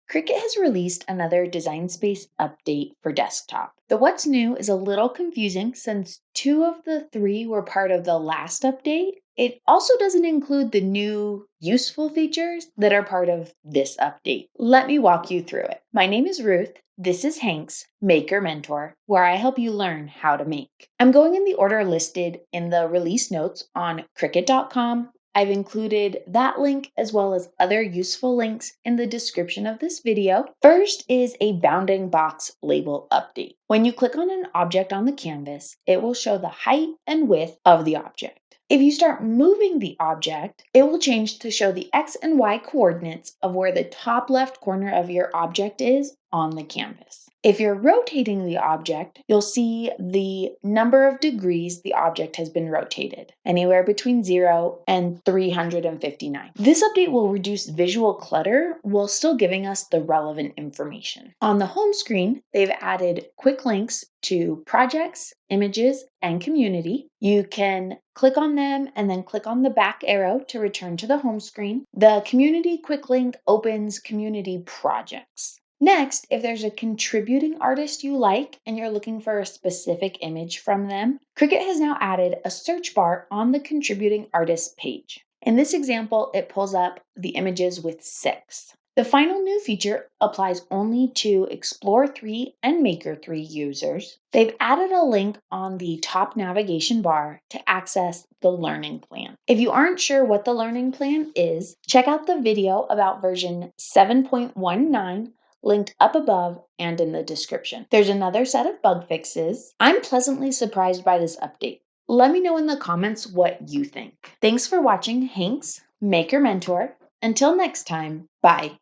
Cricut has released another Design Space update for desktop. The what's new is a little confusing since 2 of the 3 were part of the last update. It also doesn't include the new useful features that are part of this update. Let me walk you through it. My name is Ruth. This is Hank's Maker Mentor, where I help you learn how to make. I'm going in the order listed in the release notes on Cricut.com. I've included that link as well as other useful links in the description of this video. First is a bounding box label update. When you click on an object on the canvas, it will show the height and width of the object. If you start moving the object, it will change to show the X and Y coordinates of where the top left corner of your object is on the canvas. If you're rotating the object, you'll see the number of degrees the object has been rotated, anywhere between 0 and 359. This update will reduce visual clutter while still giving us the relevant information. On the home screen, they've added quick links to projects, images, and community. You can click on them and then click on the back arrow to return to the home screen. The community quick link opens community projects. Next, if there's a contributing artist you like and you're looking for a specific image from them, Cricut has now added a search bar on the contributing artist page. In this example, it pulls up the images with 6. The final new feature applies only to Explore 3 and Maker 3 users. They've added a link on the top navigation bar to access the learning plan. If you aren't sure what the learning plan is, check out the video about version 7.19 linked up above and in the description. There's another set of bug fixes. I'm pleasantly surprised by this update. Let me know in the comments what you think. Thanks for watching Hank's Maker Mentor. Until next time, bye.